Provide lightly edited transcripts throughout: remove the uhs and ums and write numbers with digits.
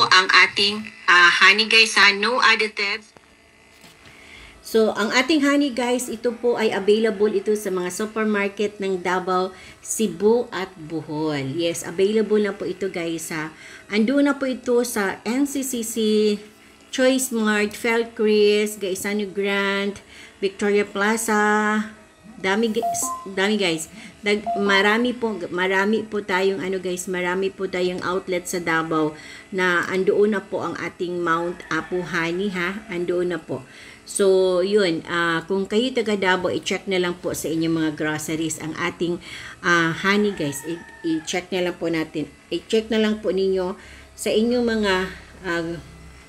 ang ating honey guys ha, no additives. So, ang ating honey guys, ito po ay available ito sa mga supermarket ng Davao, Cebu at Bohol. Yes, available na po ito guys ha. Andun na po ito sa NCCC, Choice Mart, Felcris, Gaisano Grand, Victoria Plaza. Dami guys. Marami po tayong marami po tayong outlet sa Davao na andoon na po ang ating Mount Apo Honey ha. Andoon na po. So, yun, kung kayo taga Davao, i-check na lang po sa inyong mga groceries ang ating honey guys. I-check na lang po natin. I-check na lang po ninyo sa inyong mga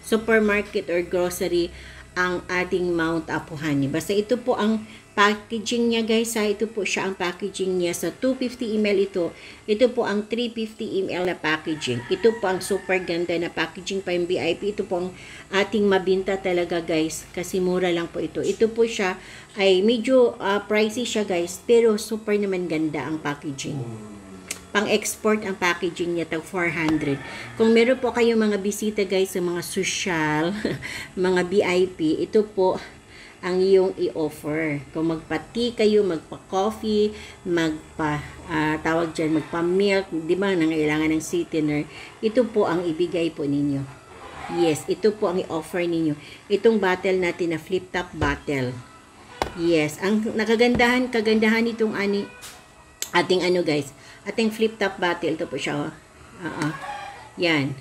supermarket or grocery ang ating Mount Apo Honey. Basta ito po ang packaging niya guys ha. Ito po siya ang packaging niya. Sa 250 ml ito. Ito po ang 350 ml na packaging. Ito po ang super ganda na packaging pa yung VIP. Ito po ang ating mabinta talaga guys. Kasi mura lang po ito. Ito po siya ay medyo pricey siya guys. Pero super naman ganda ang packaging. Pang-export ang packaging niya, tag 400. Kung meron po kayong mga bisita guys sa mga social, mga VIP, ito po ang iyong i-offer. Kung magpa-tea kayo, magpa-coffee, tawag dyan, magpa-milk, di ba, nangailangan ng sweetener, ito po ang ibigay po ninyo. Yes, ito po ang i-offer ninyo. Itong bottle natin na flip-top bottle. Yes, ang kagandahan itong ating guys, ating flip-top bottle, ito po siya, yan,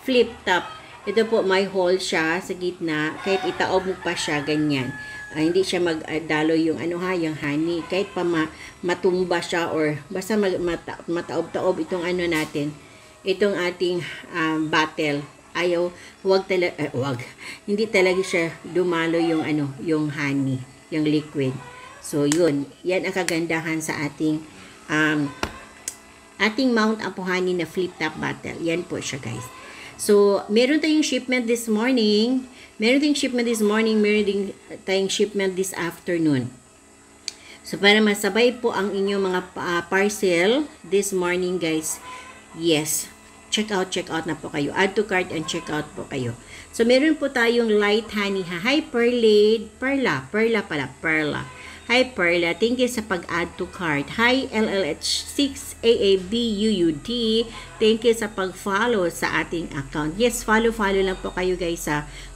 flip-top, ito po may hole siya sa gitna, kahit itaob mo pa siya, ganyan, hindi siya magdaloy yung yung honey, kahit pa matumba siya, or basta mataob-taob itong natin, itong ating bottle, hindi talaga siya dumalo yung yung honey, yung liquid. So, yun. Yan ang kagandahan sa ating Mount Apo Honey na flip-top bottle. Yan po siya, guys. So, meron tayong shipment this morning. Meron din tayong shipment this afternoon. So, para masabay po ang inyong mga parcel this morning, guys. Yes. Check out na po kayo. Add to cart and check out po kayo. So, meron po tayong light honey. Hi, Perla. Hi, Perla. Thank you sa pag-add to cart. Hi, LLH6AABUUD. Thank you sa pag-follow sa ating account. Yes, follow lang po kayo guys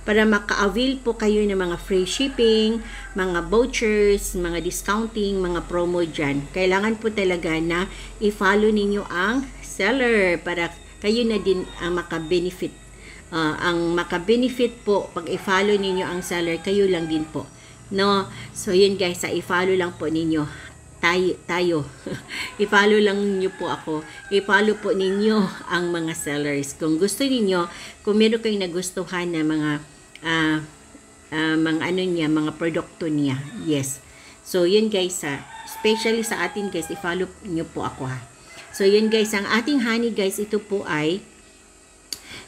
para maka-avail po kayo ng mga free shipping, mga vouchers, mga discounting, mga promo dyan. Kailangan po talaga na i-follow ninyo ang seller para kayo na din ang maka-benefit. Ang maka-benefit po, pag i-follow ninyo ang seller, kayo lang din po. No, so yun guys, i-follow lang po ninyo tayo. I-follow lang niyo po ako. I-follow po ninyo ang mga sellers. Kung gusto niyo, kung meron kayong nagustuhan na mga mga produkto niya. Yes. So yun guys, especially sa atin guys, i-follow niyo po ako ha. So yun guys, ang ating honey guys, ito po ay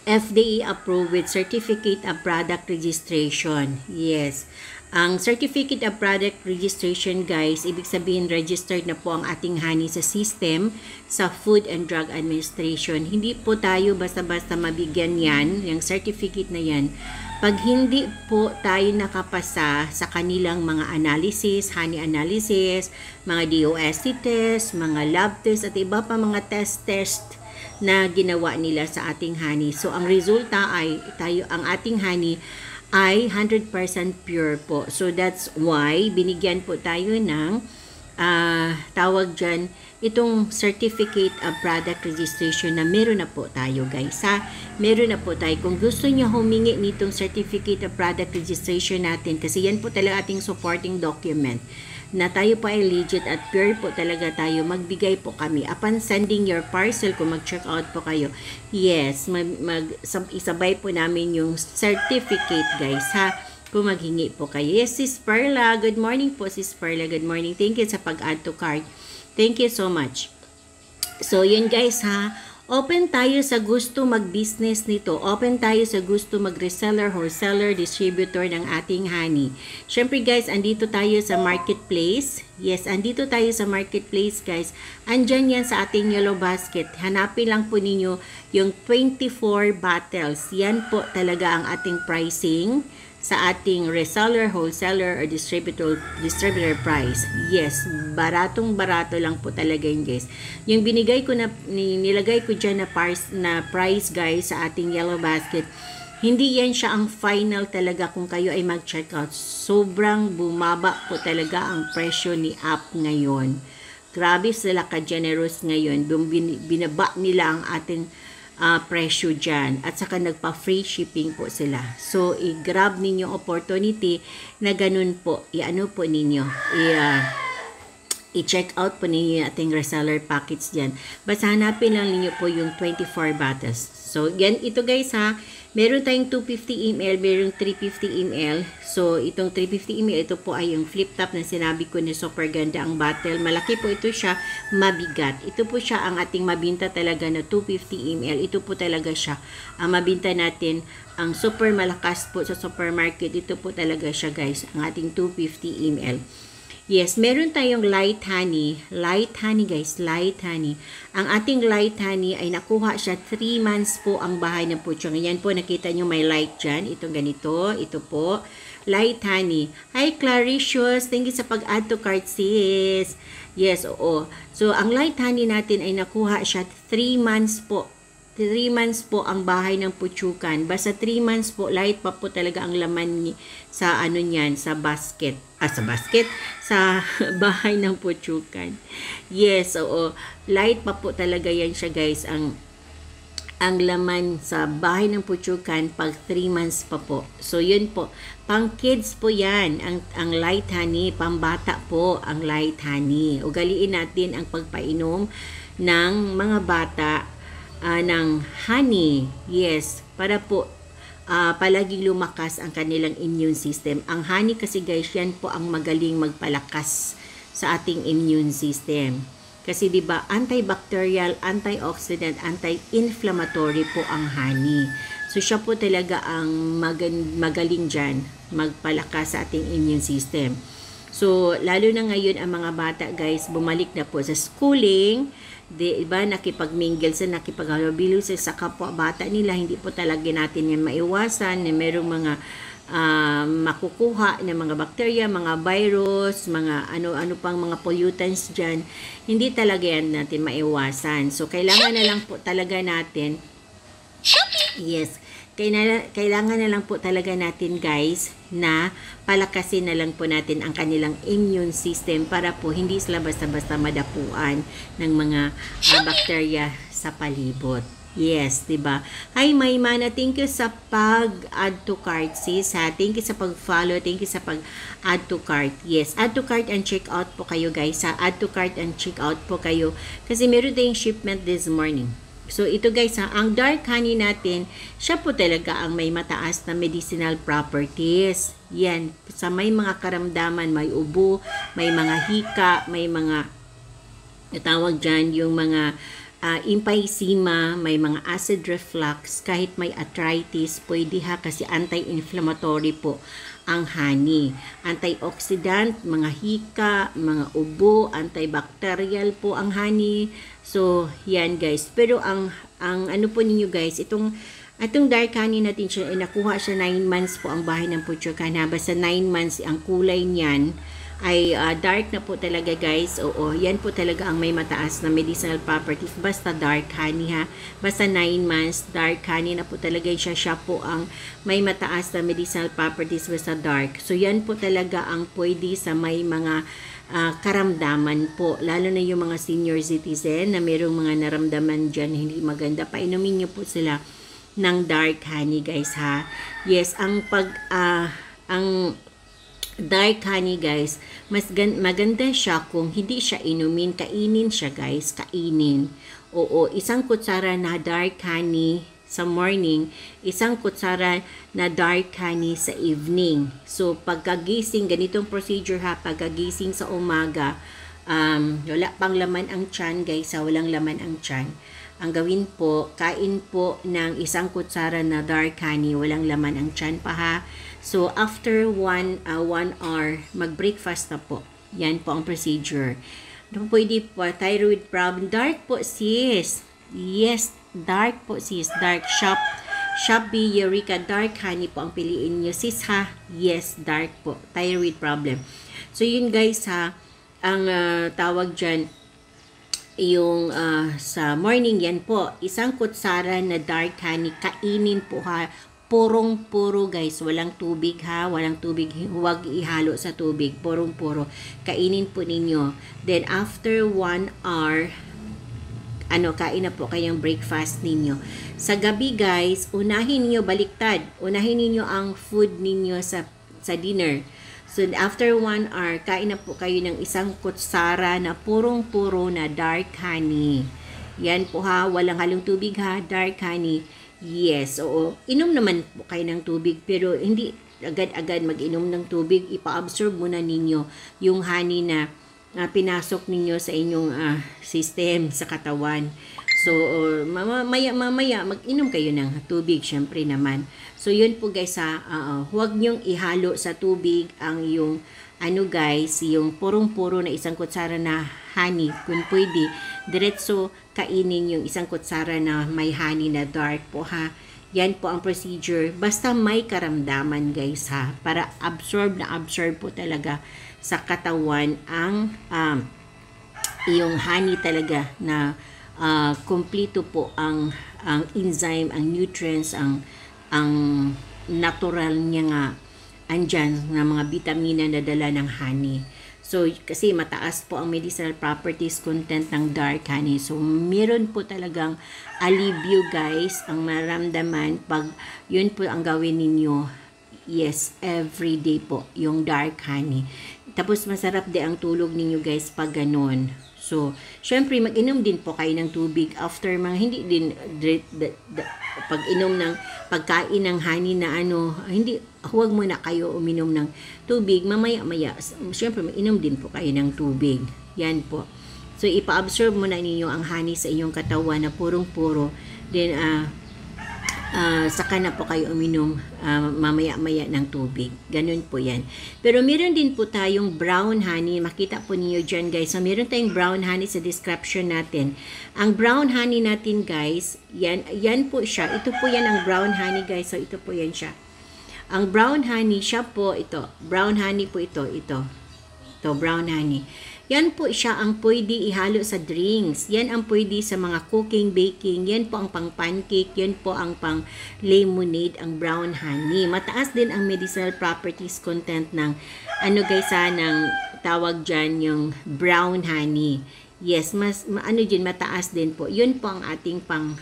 FDA approved with Certificate of Product Registration. Yes. Ang Certificate of Product Registration guys, ibig sabihin registered na po ang ating honey sa system sa Food and Drug Administration. Hindi po tayo basta-basta mabigyan yan, yung certificate na yan, pag hindi po tayo nakapasa sa kanilang mga analysis, honey analysis, mga DOST test, mga lab test, at iba pa mga test na ginawa nila sa ating honey. So, ang resulta ay ang ating honey ay 100% pure po. So, that's why binigyan po tayo ng tawag dyan, itong Certificate of Product Registration na meron na po tayo guys ha. Meron na po tayo. Kung gusto niyo humingi nitong Certificate of Product Registration natin, kasi yan po talaga ating supporting document, na tayo po ay legit at pure po talaga tayo, magbigay po kami. Upon sending your parcel, kung mag-check out po kayo, yes, isabay po namin yung certificate guys ha, kung maghingi po kayo. Yes, Sis Perla, good morning po Sis Perla, good morning. Thank you sa pag-add to cart. Thank you so much. So, yun guys ha, Open tayo sa gusto mag-business nito. Open tayo sa gusto mag-reseller, wholesaler, distributor ng ating honey. Syempre guys, andito tayo sa marketplace. Yes, andito tayo sa marketplace guys. Andyan yan sa ating yellow basket. Hanapin lang po ninyo yung 24 bottles. Yan po talaga ang ating pricing sa ating reseller, wholesaler, or distributor price. Yes, baratong-barato lang po talaga yun guys. Yung binigay ko na, nilagay ko dyan na price guys sa ating yellow basket, hindi yan siya ang final talaga kung kayo ay mag-check out. Sobrang bumaba po talaga ang presyo ni App ngayon. Grabe sila ka-generous ngayon. Binaba nila ang ating presyo dyan. At saka nagpa-free shipping po sila. So, i-grab ninyo opportunity na ganun po. I-ano po ninyo. I-check out po ninyo yung ating reseller packets dyan. Basta hanapin lang ninyo po yung 24 bottles. So, yan, ito guys ha. Meron tayong 250 ml, merong 350 ml. So, itong 350 ml, ito po ay yung flip top na sinabi ko na super ganda ang bottle. Malaki po ito siya, mabigat. Ito po siya ang ating mabinta talaga na 250 ml. Ito po talaga siya. Ang mabinta natin, ang super malakas po sa supermarket, ito po talaga siya guys, ang ating 250 ml. Yes, meron tayong light honey. Light honey guys, light honey. Ang ating light honey ay nakuha siya 3 months po ang bahay ng putyong. Yan po, nakita nyo may light dyan. Itong ganito, ito po. Light honey. Hi Claricious, thank you sa pag-add to cart sis. Yes, oo. So, ang light honey natin ay nakuha siya 3 months po. 3 months po ang bahay ng putsukan. Basta 3 months po, light pa po talaga ang laman sa ano niyan, sa basket. Sa bahay ng putsukan. Yes, oo. Light pa po talaga yan siya guys, ang laman sa bahay ng putsukan pag 3 months pa po. So, yun po. Pang kids po yan, ang light honey. Pambata po ang light honey. Ugaliin natin ang pagpainom ng mga bata ng honey. Yes, para po palaging lumakas ang kanilang immune system. Ang honey kasi guys, yan po ang magaling magpalakas sa ating immune system. Kasi 'di ba, antibacterial, antioxidant, anti-inflammatory po ang honey. So siya po talaga ang magaling diyan magpalakas sa ating immune system. So lalo na ngayon ang mga bata guys, bumalik na po sa schooling. Diba, nakipagmingle sa, nakipaghalubilo sa kapwa bata nila, hindi po talaga natin yan maiwasan, na merong mga makukuha ng mga bakterya, mga virus, mga ano-ano pang mga pollutants dyan, hindi talaga yan natin maiwasan. So, kailangan na lang po talaga natin, yes, kailangan na lang po talaga natin guys na palakasin na lang po natin ang kanilang immune system para po hindi sila basta-basta madapuan ng mga bakterya sa palibot. Yes, diba? Hi Maymana, thank you sa pag-add to cart sis ha. Thank you sa pag-follow, thank you sa pag-add to cart. Yes, add to cart and check out po kayo guys ha. Add to cart and check out po kayo kasi meron tayong shipment this morning. So, ito guys, ang dark honey natin, siya po talaga ang may mataas na medicinal properties. Yan, sa may mga karamdaman, may ubo, may mga hika, may mga, tawag dyan, yung mga emphysema, may mga acid reflux, kahit may arthritis, pwede ha, kasi anti-inflammatory po ang honey. Antioxidant, mga hika, mga ubo, antibacterial po ang honey. So, yan guys. Pero ang ano po ninyo guys, itong dark honey natin siya, nakuha siya 9 months po ang bahay ng putsukan ha. Basta 9 months, ang kulay niyan ay dark na po talaga guys. Oo, yan po talaga ang may mataas na medicinal properties. Basta dark honey ha. Basta 9 months, dark honey na po talaga siya. Siya po ang may mataas na medicinal properties basta dark. So, yan po talaga ang pwede sa may mga karamdaman po, lalo na yung mga senior citizen na mayroong mga naramdaman dyan hindi maganda, painumin nyo po sila ng dark honey guys ha. Yes, ang dark honey guys, mas maganda siya kung hindi siya inumin, kainin siya guys, kainin. Oo, isang kutsara na dark honey sa morning, isang kutsara na dark honey sa evening. So, pagkagising, ganitong procedure ha, pagkagising sa umaga, wala pang laman ang tiyan guys, walang laman ang tiyan. ang gawin po, kain po ng isang kutsara na dark honey, walang laman ang tiyan pa ha. So, after 1 hour, mag-breakfast na po. Yan po ang procedure. Pwede po, thyroid problem. Dark po, sis. Yes, dark po, sis. Dark, Shopee, Eureka, dark honey po ang piliin nyo. Sis ha? Yes, dark po. Thyroid problem. So, yun guys ha, ang tawag dyan, yung sa morning yan po, isang kutsara na dark honey, kainin po ha. Purong-puro guys, walang tubig ha, walang tubig, huwag ihalo sa tubig, purong-puro, kainin po ninyo. Then after 1 hour, kain na po kayong breakfast ninyo. Sa gabi guys, unahin niyo baliktad, unahin niyo ang food ninyo sa dinner. So after 1 hour, kain na po kayo ng isang kutsara na purong-puro na dark honey. Yan po ha, walang halong tubig ha, dark honey. Yes, oo. Inom naman po kayo ng tubig, pero hindi agad-agad mag-inom ng tubig. Ipa-absorb muna ninyo yung honey na pinasok ninyo sa inyong system, sa katawan. So, mamaya mag-inom kayo ng tubig, syempre naman. So, yun po guys ha, huwag nyong ihalo sa tubig ang yung, guys, yung purong-puro na isang kutsara na honey. Kung pwede, diretso kainin yung isang kutsara na may honey na dark po ha. Yan po ang procedure. Basta may karamdaman guys ha, para absorb po talaga sa katawan ang yung honey talaga na kumpleto po ang enzyme, ang nutrients, ang natural niya nga andyan na mga vitamina na dala ng honey. So, kasi mataas po ang medicinal properties content ng dark honey. So, meron po talagang alivio guys ang maramdaman pag yun po ang gawin ninyo. Yes, every day po yung dark honey. Tapos masarap din ang tulog ninyo guys pag ganun. So, syempre mag-inom din po kayo ng tubig after mga hindi din pag-inom ng pagkain ng honey na hindi, huwag muna kayo uminom ng tubig. Mamaya-maya, syempre mag-inom din po kayo ng tubig. Yan po. So, ipa-absorb muna ninyo ang honey sa inyong katawan na purong-puro. Then, saka na po kayo uminom mamaya-maya ng tubig. Ganun po yan. Pero meron din po tayong brown honey. Makita po niyo dyan guys. So, meron tayong brown honey sa description natin. Ang brown honey natin guys, yan po siya. Ito po yan ang brown honey guys. So, ito po yan siya. Ang brown honey siya po ito. Brown honey po ito. Ito brown honey. Yan po siya ang pwede ihalo sa drinks. Yan ang pwede sa mga cooking, baking. Yan po ang pang pancake. Yan po ang pang lemonade, ang brown honey. Mataas din ang medicinal properties content ng guys ng tawag dyan yung brown honey. Yes, mataas din po. Yun po ang ating pang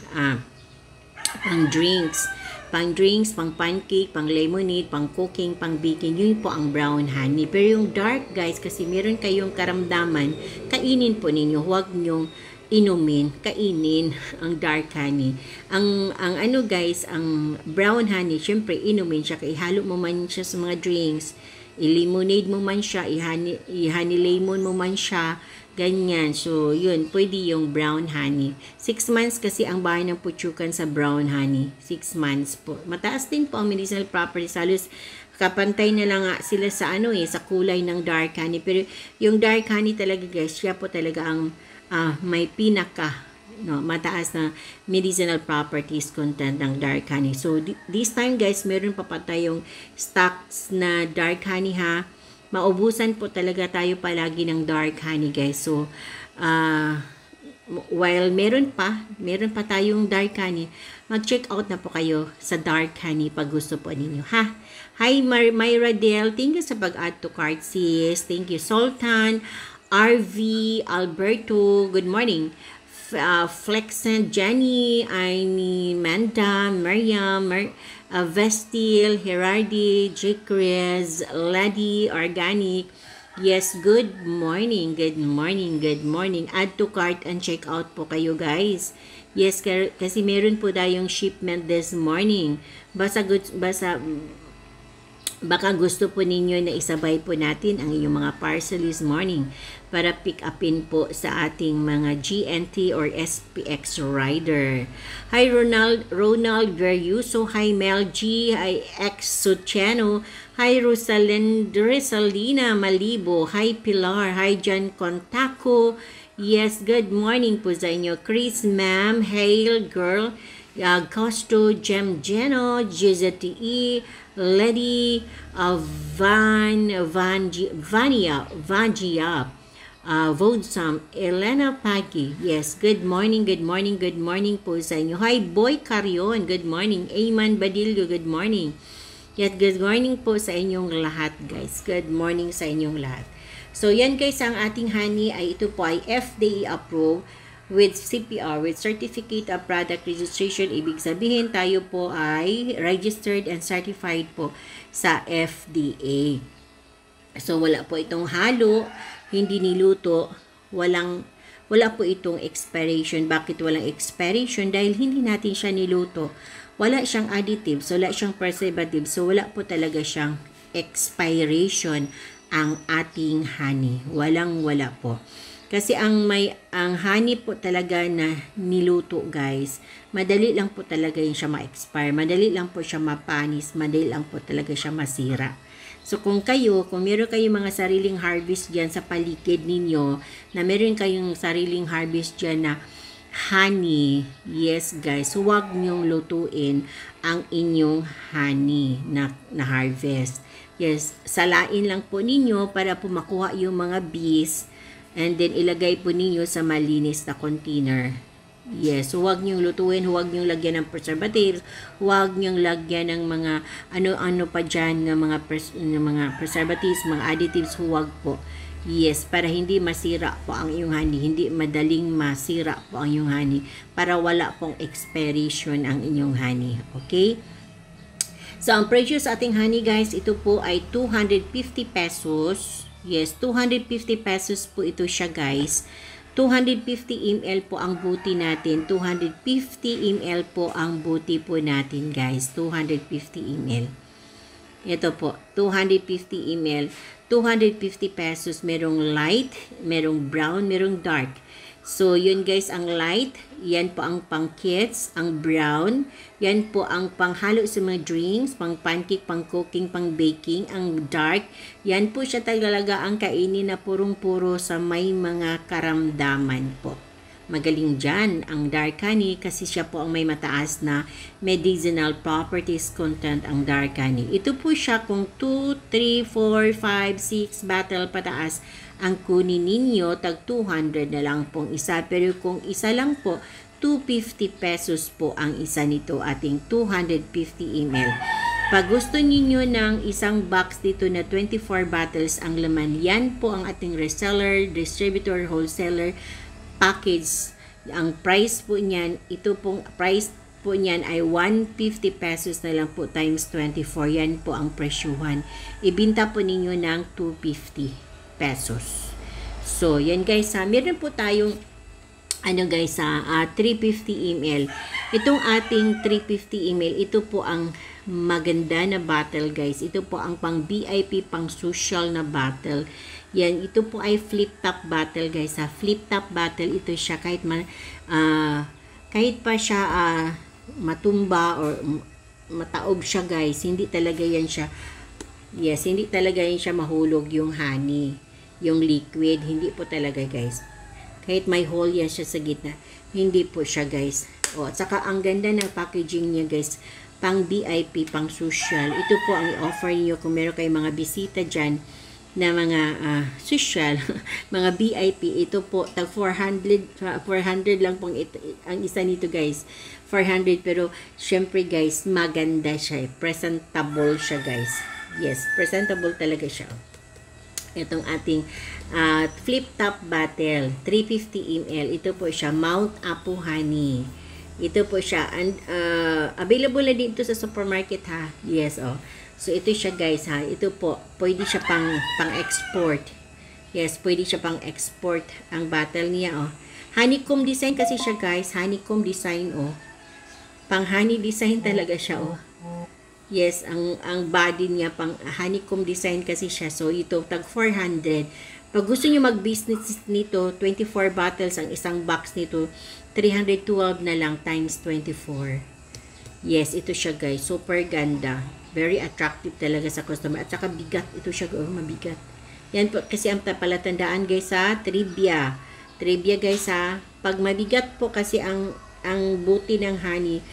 drinks. Pang drinks, pang pancake, pang lemonade, pang cooking, pang baking, yun po ang brown honey. Pero yung dark guys, kasi meron kayong karamdaman, kainin po ninyo. Huwag nyong inumin, kainin ang dark honey. Ang guys, ang brown honey, syempre inumin siya, ihalo mo man siya sa mga drinks, i-lemonade mo man siya, i-honey lemon mo man siya, ganyan. So, yun, pwede yung brown honey. 6 months kasi ang bahay ng putsukan sa brown honey. 6 months po. Mataas din po ang medicinal properties. Halos kapantay na lang sila sa sa kulay ng dark honey. Pero yung dark honey talaga guys, siya po talaga ang may mataas na medicinal properties content ng dark honey. So, this time guys, meron pa tayong stocks na dark honey ha. Maubusan po talaga tayo palagi ng dark honey guys. So, while meron pa tayong dark honey, mag-check out na po kayo sa dark honey pag gusto po ninyo ha. Hi Myra Del, thank you sa pag-add to cart sis. Thank you Sultan, RV, Alberto, good morning. Flexen, Jenny, Aini, Manda, Mariam, Vestil, Herardi, Jicrez, Lady, Organic. Yes, good morning, good morning, good morning. Add to cart and check out po kayo guys. Yes, kasi meron po tayong shipment this morning. Baka gusto po ninyo na isabay po natin ang inyong mga parcel this morning para pick upin po sa ating mga GNT or SPX rider. Hi Ronald Veriuso, hi Mel G, hi X Sucheno, hi Rosalina Malibo, hi Pilar, hi John Contaco. Yes, good morning po sa inyo. Chris Ma'am, Hail Girl, Costo, Jem Geno, GZTE, Lady Vania, Vodsam, Elena Pagi. Yes, good morning po sa inyo. Hi, Boy Carion, good morning. Ayman Badillo, good morning. Yes, good morning po sa inyong lahat, guys. Good morning sa inyong lahat. So, yan guys, ang ating honey ay ito po ay FDA approved with CPR, with Certificate of Product Registration. Ibig sabihin, tayo po ay registered and certified po sa FDA. So, wala po itong halo, hindi niluto, wala po itong expiration. Bakit walang expiration? Dahil hindi natin siya niluto. Wala siyang additives, wala siyang preservatives, so wala po talaga siyang expiration ang ating honey. Wala po. Kasi ang honey po talaga na niluto, guys, madali lang po talaga yun siya ma-expire, madali lang po siya mapanis, madali lang po talaga siya masira. So kung meron kayong mga sariling harvest dyan sa paligid ninyo, na meron kayong sariling harvest dyan na honey, yes guys, huwag niyong lutuin ang inyong honey na harvest. Yes, salain lang po ninyo para po makuha yung mga bees. And then, ilagay po ninyo sa malinis na container. Yes, huwag niyong lutuin, huwag niyong lagyan ng preservatives, huwag niyong lagyan ng mga ano-ano pa dyan, ng mga preservatives, mga additives, huwag po. Yes, para hindi masira po ang iyong honey, hindi madaling masira po ang iyong honey, para wala pong expiration ang inyong honey. Okay? So, ang presyo sa ating honey, guys, ito po ay 250 pesos. Yes, 250 pesos po ito siya, guys. 250 ml po ang buti natin. 250 ml po ang buti po natin, guys. 250 ml. Ito po, 250 ml. 250 pesos. Merong light, merong brown, merong dark. So, yun guys, ang light, yan po ang pang kids, ang brown, yan po ang panghalo sa mga drinks, pang pancake, pang cooking, pang baking, ang dark, yan po siya talaga ang kainin na purong-puro sa may mga karamdaman po. Magaling dyan ang dark honey kasi siya po ang may mataas na medicinal properties content ang dark honey. Ito po siya kung 2, 3, 4, 5, 6 bottle pataas ang kunin ninyo, tag 200 na lang pong isa. Pero kung isa lang po, 250 pesos po ang isa nito, ating 250 ml. Pag gusto niyo ng isang box dito na 24 bottles ang laman, yan po ang ating reseller, distributor, wholesaler package. Ang price po niyan, ito pong price po niyan ay 150 pesos na lang po times 24. Yan po ang presyuhan. Ibinta po ninyo ng 250 pesos. So, yan guys, meron po tayong 350 ml. Itong ating 350 ml, ito po ang maganda na bottle, guys. Ito po ang pang VIP, pang social na bottle. Yan, ito po ay flip top bottle, guys. Flip top bottle, ito siya kahit pa siya matumba or mataob siya, guys. Hindi talaga yan siya. Yes, hindi talaga yan siya mahulog yung honey, yung liquid. Hindi po talaga, guys. Kahit may hole yan siya sa gitna, hindi po siya, guys. At saka ang ganda ng packaging niya, guys. Pang VIP, pang social. Ito po ang i-offer niyo kung meron kayong mga bisita dyan na mga social, mga VIP. Ito po, tag 400 lang pong ito, ang isa nito, guys. 400, pero syempre, guys, maganda siya. Presentable siya, guys. Yes, presentable talaga siya. Itong ating flip top bottle, 350 ml. Ito po siya, Mount Apo Honey. Ito po siya, and available na dito sa supermarket, ha. Yes, oh. So ito siya, guys, ha. Ito po, pwede siya pang-export. Yes, pwede siya pang-export ang bottle niya, oh. Honeycomb design kasi siya, guys. Honeycomb design, oh. Pang honey design talaga siya, oh. Yes, ang body niya pang honeycomb design kasi siya. So ito tag 400. Pag gusto niyo mag-business nito, 24 bottles ang isang box nito. 312 na lang times 24. Yes, ito siya guys. Super ganda. Very attractive talaga sa customer. At saka bigat. Ito siya, mabigat. Yan po, kasi ang palatandaan guys sa trivia. Trivia guys ha. Pag mabigat po kasi ang buti ng honey,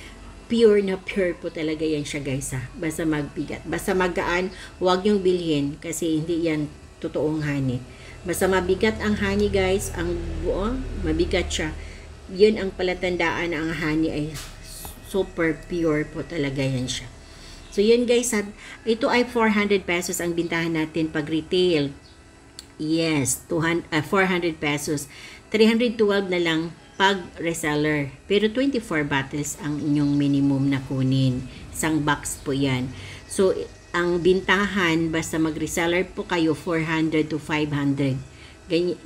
pure na pure po talaga yan siya guys ha. Basta magbigat. Basta magaan, huwag yung bilhin kasi hindi yan totoong honey. Basta mabigat ang honey guys, ang buo, mabigat siya. Yun ang palatandaan na ang honey ay super pure po talaga yan siya. So yun guys, ito ay 400 pesos ang bintahan natin pag retail. Yes, 400 pesos. 312 na lang pag reseller. Pero 24 bottles ang inyong minimum na kunin. Isang box po yan. So, ang bintahan, basta mag-reseller po kayo, 400 to 500.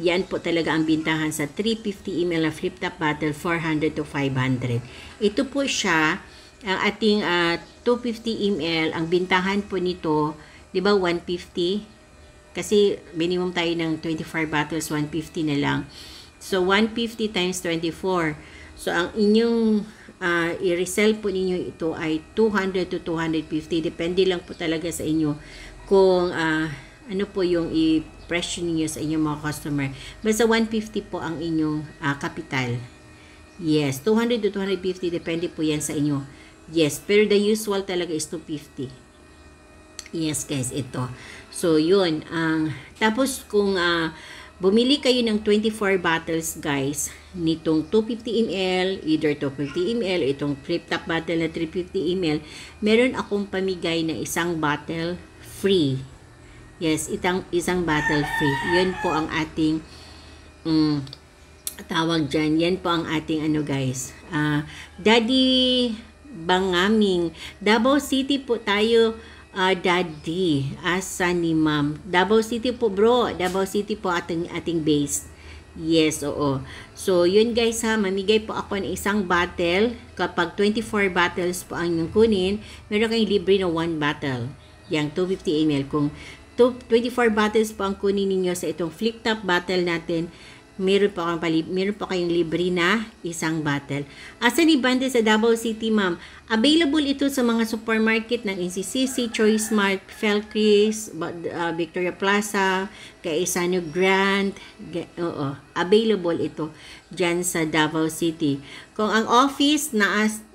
Yan po talaga ang bintahan sa 350 ml na flip-top bottle, 400 to 500. Ito po siya, ang ating 250 ml, ang bintahan po nito, di ba 150? Kasi minimum tayo ng 25 bottles, 150 na lang. So, 150 times 24. So, ang inyong i-resell po ninyo ito ay 200 to 250. Depende lang po talaga sa inyo kung ano po yung i-presyo ninyo sa inyong mga customer. Basta 150 po ang inyong capital. Yes, 200 to 250. Depende po yan sa inyo. Yes, pero the usual talaga is 250. Yes guys, ito. So, yun. Tapos, kung bumili kayo ng 24 bottles guys, nitong 250 ml, either 250 ml, itong flip-top bottle na 350 ml, meron akong pamigay na isang bottle free. Yes, isang bottle free. Yun po ang ating tawag dyan. Yan po ang ating ano guys. Daddy Bangaming. Davao City po tayo. Daddy, asa ni ma'am. Davao City po bro. Davao City po ating base. Yes, oo. So, yun guys ha, mamigay po ako ng isang bottle. Kapag 24 bottles po ang inyong kunin, meron kayong libre na 1 bottle. Yang 250 ml. Kung 24 bottles po ang kunin ninyo sa itong flip-top bottle natin, meron po kayong libre na isang bottle. Asa ni banda sa Davao City, ma'am? Available ito sa mga supermarket ng NCCC, Choice Mart, Felcris, Victoria Plaza, Kaisano Grand. Oo, available ito dyan sa Davao City. Kung ang office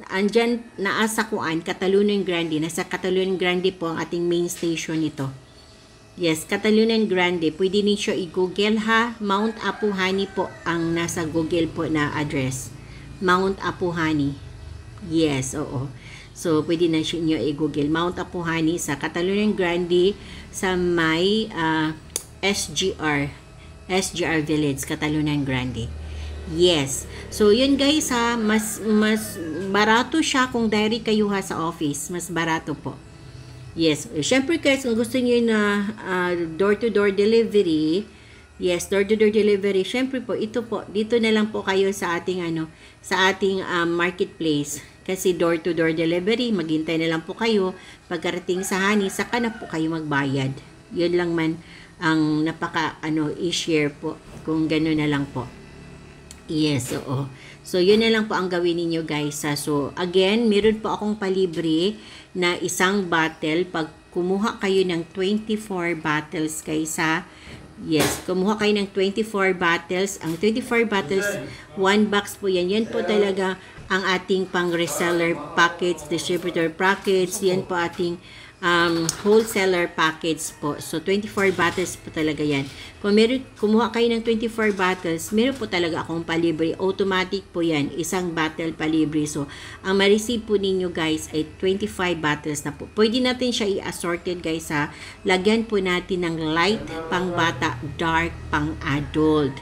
andyan sa kuan, Catalunan Grande, nasa Catalunan Grande po ang ating main station ito. Yes, Catalunan Grande. Pwede niyo i-google ha. Mount Apu Honey po ang nasa Google po na address. Mount Apu Honey. Yes, oo. So, pwede na niyo i-google. Mount Apu Honey sa Catalunan Grande sa may SGR Village, Catalunan Grande. Yes. So, yun guys ha. Mas barato siya kung direct kayo ha sa office. Mas barato po. Yes. Siyempre guys, kung gusto niyo na door-to-door delivery, yes, door-to-door delivery, siyempre po, ito po, dito na lang po kayo sa ating marketplace. Kasi door-to-door delivery, maghintay na lang po kayo. Pagkarating sa honey, saka na po kayo magbayad. Yun lang man ang i-share po, kung gano'n na lang po. Yes, oo. So, yun na lang po ang gawin ninyo guys. So, again, meron po akong palibre na isang bottle. Pag kumuha kayo ng 24 bottles guys ha. Yes, kumuha kayo ng 24 bottles. Ang 24 bottles, 1 box po yan. Yan po talaga ang ating pang reseller package, distributor package. Yan po ating wholesaler package po. So, 24 bottles po talaga yan. Kung kumuha kayo ng 24 bottles, meron po talaga akong palibre. Automatic po yan. Isang bottle palibre. So, ang ma-receive po ninyo guys ay 25 bottles na po. Pwede natin siya i-assorted guys ha. Lagyan po natin ng light pang bata, dark pang adult.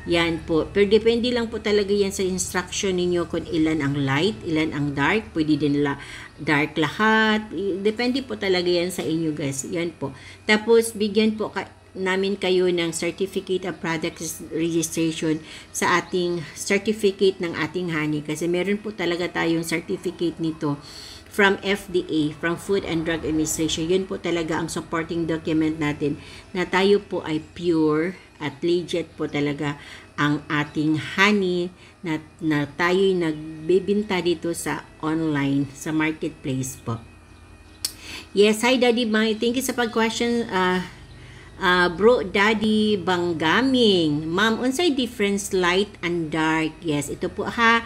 Yan po. Pero depende lang po talaga yan sa instruction ninyo kung ilan ang light, ilan ang dark. Pwede din dark lahat. Depende po talaga yan sa inyo guys. Yan po. Tapos bigyan po namin kayo ng certificate of product registration sa ating certificate ng ating honey. Kasi meron po talaga tayong certificate nito from FDA, from Food and Drug Administration. Yun po talaga ang supporting document natin na tayo po ay pure at legit po talaga ang ating honey na tayo'y nagbibinta dito sa online, sa marketplace po. Yes, hi Daddy Bang. Thank you sa pag-question. Bro Daddy Banggaming. Ma'am, unsay difference light and dark? Yes, ito po ha.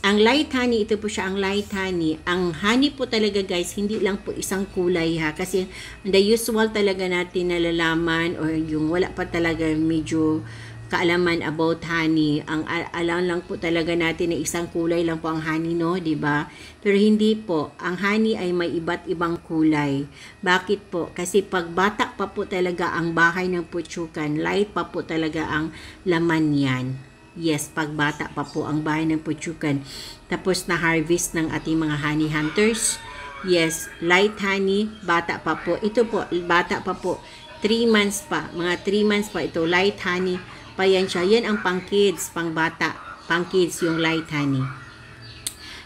Ang light honey, ito po siya ang light honey. Ang honey po talaga guys, hindi lang po isang kulay ha. Kasi the usual talaga natin nalalaman or yung wala pa talaga medyo kaalaman about honey. Ang alam lang po talaga natin na isang kulay lang po ang honey, no? Diba? Pero hindi po. Ang honey ay may iba't ibang kulay. Bakit po? Kasi pag bata pa po talaga ang bahay ng putsukan, light pa po talaga ang laman yan. Yes, pagbata pa po ang bahay ng putsukan. Tapos na-harvest ng ating mga honey hunters. Yes, light honey, bata pa po. Ito po, bata pa po. 3 months pa. Mga 3 months pa ito. Light honey pa yan siya. Yan ang pang kids, pang bata. Pang kids yung light honey.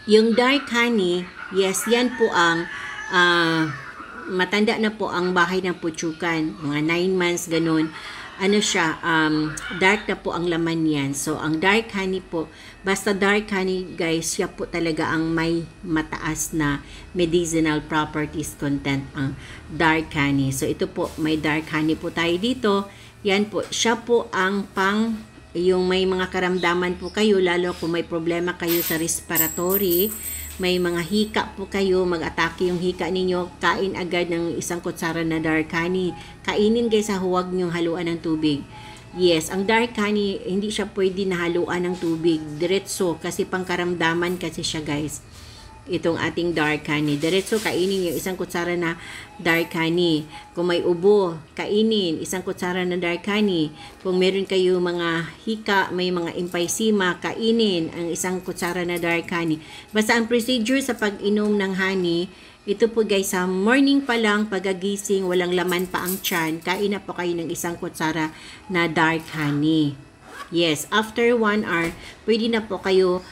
Yung dark honey, yes, yan po ang matanda na po ang bahay ng putsukan. Mga 9 months, ganun. Ano siya, dark na po ang laman yan. So, ang dark honey po, basta dark honey guys, siya po talaga ang may mataas na medicinal properties content, ang dark honey. So, ito po, may dark honey po tayo dito. Yan po, siya po ang yung may mga karamdaman po kayo, lalo kung may problema kayo sa respiratory, may mga hika po kayo, mag-atake yung hika ninyo, kain agad ng isang kutsara na dark honey. Kainin guys, huwag nyong haluan ng tubig. Yes, ang dark honey, hindi siya pwede na haluan ng tubig. Diretso, kasi pangkaramdaman kasi siya guys. Itong ating dark honey. Diretso, kainin yung isang kutsara na dark honey. Kung may ubo, kainin isang kutsara na dark honey. Kung meron kayo mga hika, may mga emphysema, kainin ang isang kutsara na dark honey. Basta ang procedure sa pag-inom ng honey, ito po guys, sa morning pa lang, pagagising, walang laman pa ang tiyan, kain na po kayo ng isang kutsara na dark honey. Yes, after 1 hour, pwede na po kayo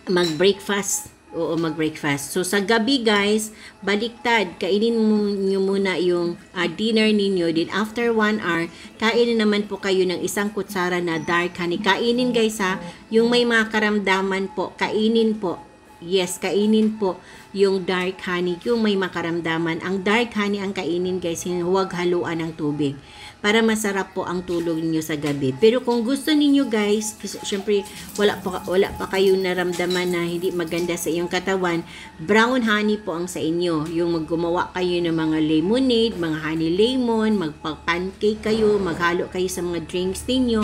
mag-breakfast. Oo, mag-breakfast. So, sa gabi guys, baliktad. Kainin nyo muna yung dinner ninyo. Then, after 1 hour, kainin naman po kayo ng isang kutsara na dark honey. Kainin guys ha. Yung may mga karamdaman po, kainin po. Yes, kainin po yung dark honey. Yung may makaramdaman. Ang dark honey ang kainin guys, huwag haluan ng tubig. Para masarap po ang tulog niyo sa gabi. Pero kung gusto niyo guys, syempre wala pa kayong naramdaman na hindi maganda sa iyong katawan, brown honey po ang sa inyo. Yung maggumawa kayo ng mga lemonade, mga honey lemon, magpa-pancake kayo, maghalo kayo sa mga drinks ninyo.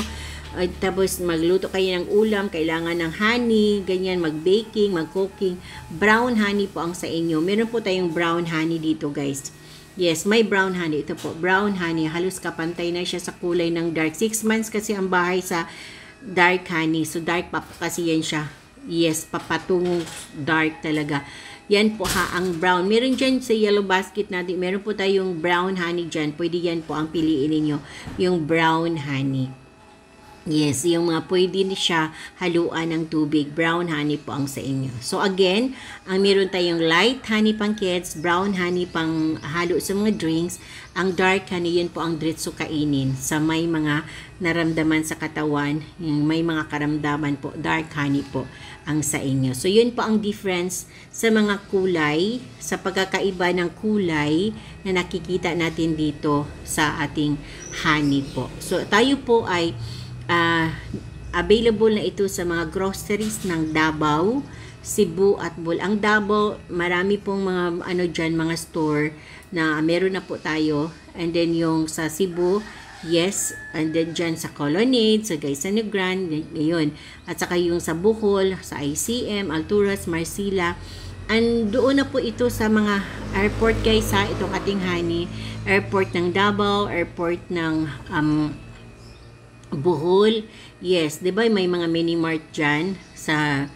Tapos magluto kayo ng ulam, kailangan ng honey, ganyan, mag-baking, mag-cooking. Brown honey po ang sa inyo. Meron po tayong brown honey dito guys. Yes, may brown honey. Ito po, brown honey. Halos kapantay na siya sa kulay ng dark. 6 months kasi ang bahay sa dark honey. So, dark pa kasi yan siya. Yes, papatungong dark talaga. Yan po ha, ang brown. Meron dyan sa yellow basket natin. Meron po tayong brown honey dyan. Pwede yan po ang piliin ninyo. Yung brown honey. Yes, yung mga pwede siya haluan ng tubig. Brown honey po ang sa inyo. So again, ang meron tayong light honey pang kids, brown honey pang halo sa mga drinks. Ang dark honey, yun po ang diretso kainin sa may mga naramdaman sa katawan. Yung may mga karamdaman po, dark honey po ang sa inyo. So yun po ang difference sa mga kulay, sa pagkakaiba ng kulay na nakikita natin dito sa ating honey po. So tayo po ay available na ito sa mga groceries ng Davao, Cebu at Bul. Ang Davao, marami pong mga dyan, mga store na meron na po tayo. And then yung sa Cebu, yes, and then dyan sa Colonnade, sa Gaisano Grande, yun. At saka yung sa Bohol, sa ICM, Alturas, Marcila. And doon na po ito sa mga airport guys ha, itong ating honey. Airport ng Davao, airport ng Bohol. Yes, 'di ba may mga mini mart diyan sa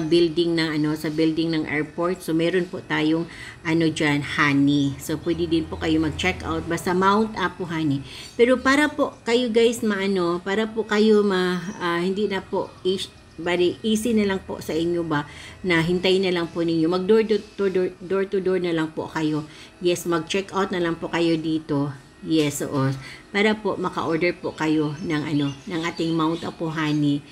building ng sa building ng airport. So meron po tayong diyan, honey. So pwede din po kayo mag-check out basta Mount Apo honey. Pero para po kayo guys para po kayo hindi na po Bali, easy na lang po sa inyo ba na hintayin na lang po ninyo. Mag door to door na lang po kayo. Yes, mag-check out na lang po kayo dito. Yes, oo. Para po maka-order po kayo ng ng ating Mount Apo Honey.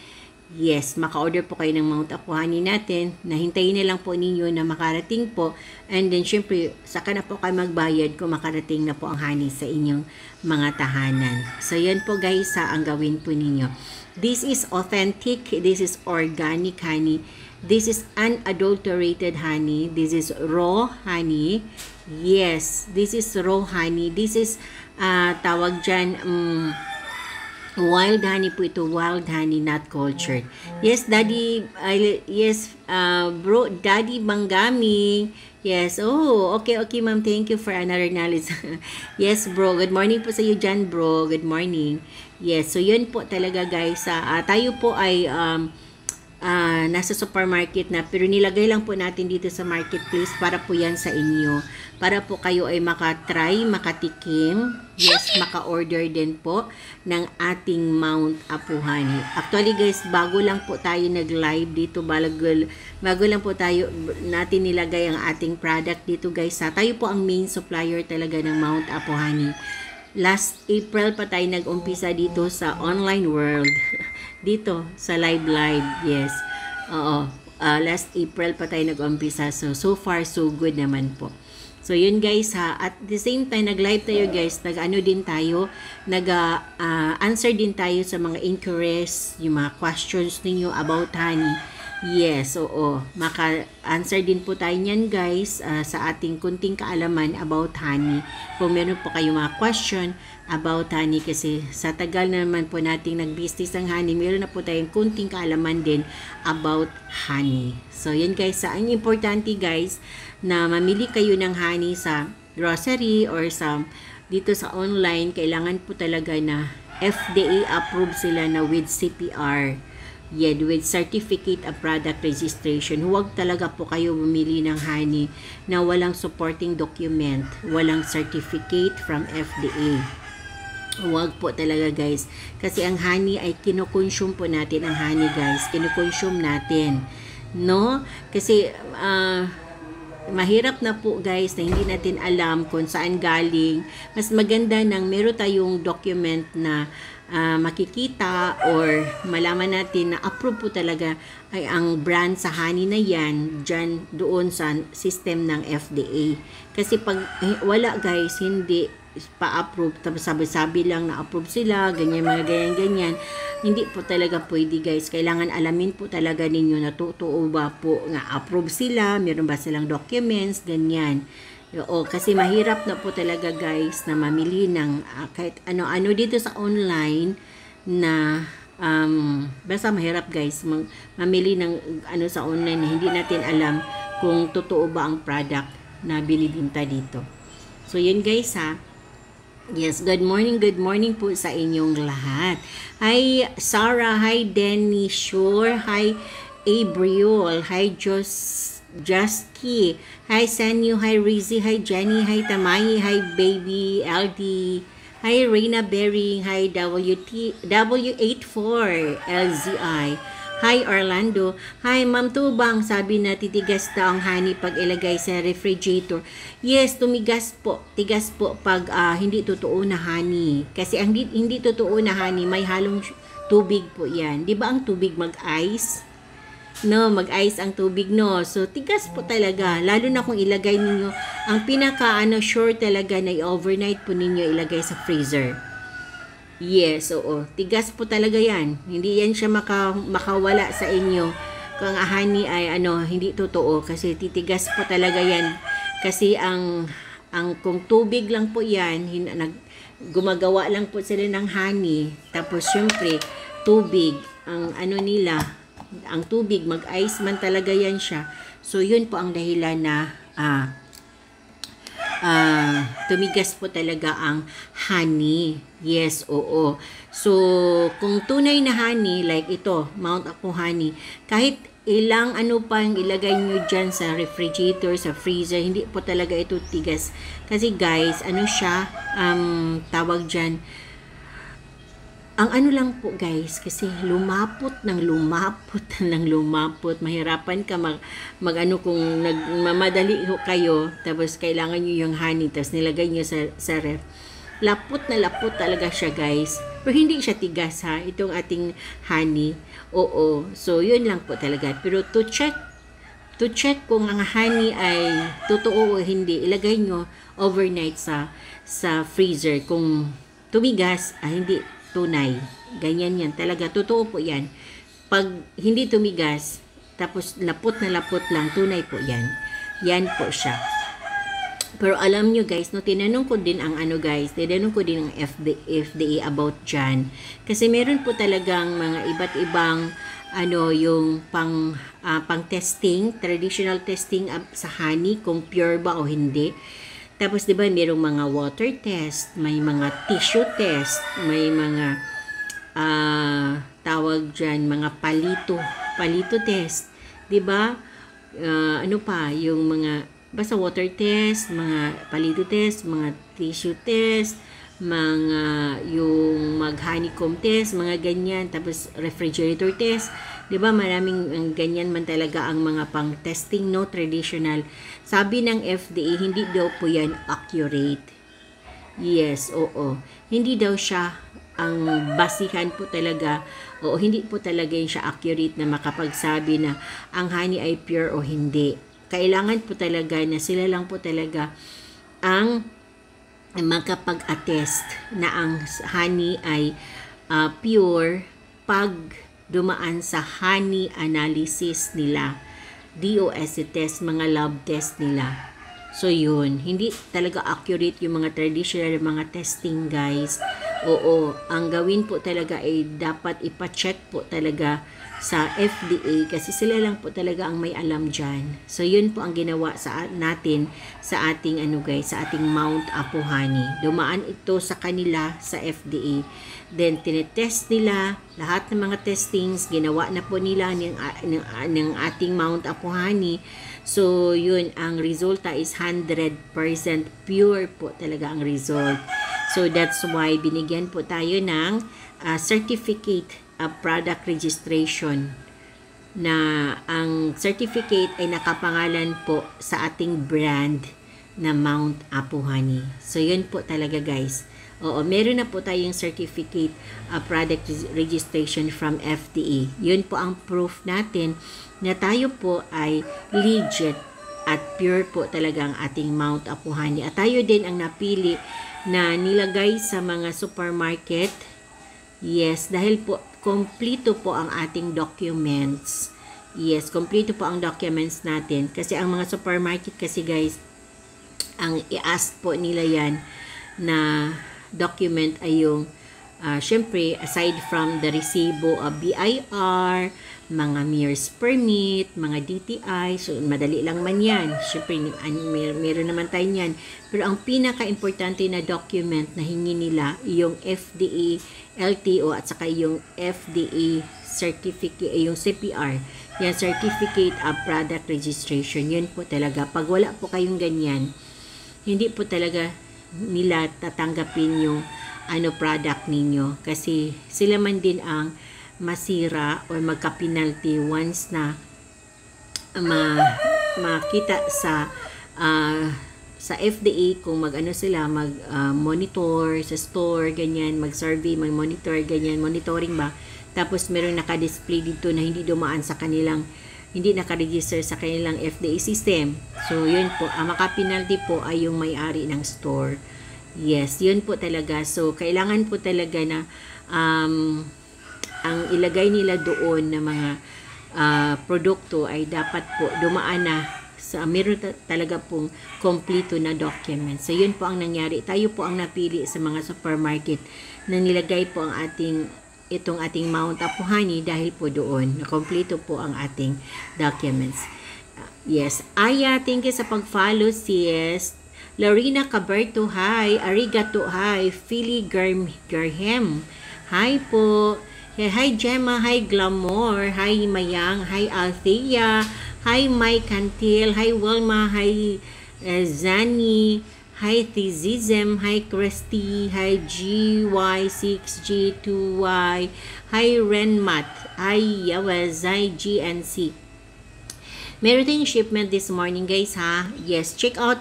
Yes, maka-order po kayo ng Mount Apo Honey natin. Nahintayin na lang po ninyo na makarating po. And then, syempre, saka na po kayo magbayad kung makarating na po ang honey sa inyong mga tahanan. So, yan po guys ang gawin po ninyo. This is authentic. This is organic honey. This is unadulterated honey. This is raw honey. Yes, this is raw honey. This is, tawag dyan, wild honey po ito. Wild honey, not cultured. Yes, Daddy, bro, Daddy Banggami. Yes, oh, okay, ma'am. Thank you for another knowledge. Yes, bro. Good morning po sa iyo dyan, bro. Good morning. Yes, so yun po talaga guys. Tayo po ay nasa supermarket na, pero nilagay lang po natin dito sa marketplace para po yan sa inyo. Para po kayo ay makatry, makatikim. Yes, maka-order din po ng ating Mount Apo Honey. Actually guys, bago lang po tayo nag-live dito, bago lang po tayo natin nilagay ang ating product dito guys. Tayo po ang main supplier talaga ng Mount Apo Honey. Last April pa tayo nag-umpisa dito sa online world. Dito sa live, yes. Oo. Last April pa tayo nag-umpisa. So far so good naman po. So yun guys at the same time nag-live tayo guys, nag-ano din tayo, nag-answer din tayo sa mga inquiries, yung mga questions ninyo about honey. Yes, oo. Maka-answer din po tayo niyan guys sa ating kunting kaalaman about honey. Kung meron po kayong mga question about honey, kasi sa tagal naman po nating nag-business ng honey, meron na po tayong kunting kaalaman din about honey. So yan guys, ang importante guys na mamili kayo ng honey sa grocery or dito sa online, kailangan po talaga na FDA approved sila na with CPR. Yeah, with Certificate of Product Registration. Huwag talaga po kayo bumili ng honey na walang supporting document, walang certificate from FDA. Huwag po talaga guys. Kasi ang honey ay kinukonsume po natin ang honey guys. Kinukonsume natin. No? Kasi mahirap na po guys na hindi natin alam kung saan galing. Mas maganda nang meron tayong document na makikita or malaman natin na approve po talaga ay ang brand sa honey na yan dyan doon sa system ng FDA. Kasi pag wala guys, hindi pa-approve, tapos sabi-sabi lang na approve sila, ganyan, mga ganyan-ganyan, hindi po talaga pwede guys. Kailangan alamin po talaga ninyo na totoo ba po nga approve sila, meron ba silang documents, ganyan. Oo, kasi mahirap na po talaga guys na mamili ng kahit ano-ano dito sa online na basta mahirap guys mamili ng sa online na hindi natin alam kung totoo ba ang product na binibinta dito. So yun guys Yes, good morning po sa inyong lahat. Hi Sarah, hi Denny, sure, hi Abriol, hi Jusky, hi Sanyu, hi Rizzy, hi Jenny, hi Tamayi, hi Baby LD, hi Reina Bering, hi W84 LZI, hi Orlando, hi Ma'am Tubang, sabi na titigas daw ang honey pag ilagay sa refrigerator. Yes, tigas po pag hindi totoo na honey. Kasi ang hindi totoo na honey, may halong tubig po yan. Di ba ang tubig mag-ice? No, mag-ice ang tubig, no. So, tigas po talaga. Lalo na kung ilagay ninyo, ang sure talaga na i-overnight po ninyo ilagay sa freezer. Yes, oo. Tigas po talaga yan. Hindi yan siya makawala sa inyo. Kung honey ay hindi totoo. Kasi titigas po talaga yan. Kasi kung tubig lang po yan, gumagawa lang po sila ng honey. Tapos, syempre, tubig, ang tubig, mag-ice man talaga yan siya. So, yun po ang dahilan na tumigas po talaga ang honey. Yes, oo. So, kung tunay na honey, like ito, Mount Apo Honey, kahit ilang pang ilagay nyo dyan sa refrigerator, sa freezer, hindi po talaga ito tigas. Kasi guys, siya, tawag dyan, Ang ano lang po guys, kasi lumapot ng lumapot ng lumapot. Mahirapan ka mag kung nagmamadali kayo, tapos kailangan nyo yung honey, tapos nilagay nyo sa ref. Lapot na lapot talaga siya guys. Pero hindi siya tigas ha, itong ating honey. Oo, so yun lang po talaga. Pero to check kung ang honey ay totoo o hindi, ilagay nyo overnight sa freezer. Kung tumigas, hindi tunay. Ganyan yan. Talaga, totoo po yan. Pag hindi tumigas, tapos lapot na lapot lang, tunay po yan. Yan po siya. Pero alam nyo guys, no, tinanong ko din ang tinanong ko din ang FDA about dyan. Kasi meron po talagang mga iba't ibang yung pang testing, traditional testing sa honey, kung pure ba o hindi. Tapos, di ba, mayroong mga water test, may mga tissue test, may mga, tawag dyan, mga palito test. Di ba? Ano pa, yung mga, basta water test, mga palito test, mga tissue test, mga, yung mag-honeycomb test, mga ganyan. Tapos, refrigerator test. Di ba, maraming ganyan man talaga ang mga pang-testing, no, traditional. Sabi ng FDA, hindi daw po yan accurate. Yes, oo. Hindi daw siya ang basihan po talaga, oo, hindi po talaga yun siya accurate na makapagsabi na ang honey ay pure o hindi. Kailangan po talaga na sila lang po talaga ang makapag-attest na ang honey ay pure pag dumaan sa honey analysis nila, DOS test, mga lab test nila. So yun, hindi talaga accurate yung mga traditional mga testing guys. Oo, ang gawin po talaga ay dapat ipa-check po talaga sa FDA kasi sila lang po talaga ang may alam dyan. So yun po ang ginawa natin sa ating sa ating Mount Apo Honey. Dumaan ito sa kanila sa FDA. Then tinetest nila lahat ng mga testings, ginawa na po nila ng ating Mount Apo Honey. So yun, ang resulta is 100% pure po talaga ang result. So that's why binigyan po tayo ng certificate of product registration, na ang certificate ay nakapangalan po sa ating brand na Mount Apo Honey. So yun po talaga guys. Oo, meron na po tayong certificate of product registration from FDA. Yun po ang proof natin na tayo po ay legit at pure po talaga ang ating Mount Apo Honey. At tayo din ang napili na nilagay sa mga supermarket. Yes, dahil po kompleto po ang ating documents. Yes, kompleto po ang documents natin. Kasi ang mga supermarket kasi guys, ang i-ask po nila yan na document ay yung, syempre, aside from the resibo of BIR, mga MERS permit, mga DTI, so madali lang man yan. Syempre, meron naman tayo yan. Pero ang pinaka-importante na document na hingi nila, yung FDA, LTO, at saka yung FDA certificate, yung CPR, yung Certificate of Product Registration. Yun po talaga. Pag wala po kayong ganyan, hindi po talaga nila tatanggapin yung product ninyo. Kasi sila man din ang masira o magka-penalty once na makita sa FDA kung sila monitor sa store, ganyan, mag-survey, mag-monitor, ganyan, monitoring ba. Tapos merong naka-display dito na hindi dumaan sa kanilang, hindi naka-register sa kanilang FDA system. So yun po, ang maka-penalty po ay yung may-ari ng store. Yes, yun po talaga. So kailangan po talaga na ang ilagay nila doon na mga produkto ay dapat po dumaan na sa meron talaga pong kompleto na document. So yun po ang nangyari. Tayo po ang napili sa mga supermarket na nilagay po ang itong ating Mount Apo Honey dahil po doon na kompleto po ang ating documents. Yes. Aya, thank you sa pag-follow, sis. Lorena Caberto, hi. Arigato, hi. Philly Garhem, hi po. Hi Gemma, hi Glamour, hi Mayang, hi Althea, hi Mike Cantil, hi Wilma, hi Zani, Hi Thizism, hi Christy, hi GY6G2Y, hi Renmat, hi Yawaz, hi GNC. Meron tayong shipment this morning guys ha. Yes, check out,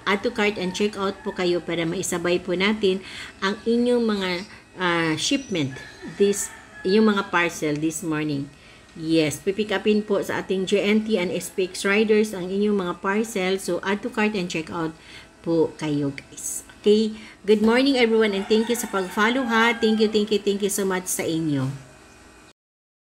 add to cart and check out po kayo para maisabay po natin ang inyong mga shipment, yung mga parcel this morning. Yes, pipick upin po sa ating GNT and SPX Riders ang inyong mga parcel. So, add to cart and check out po kayo guys. Okay, good morning everyone and thank you sa pag-follow ha. Thank you so much sa inyo.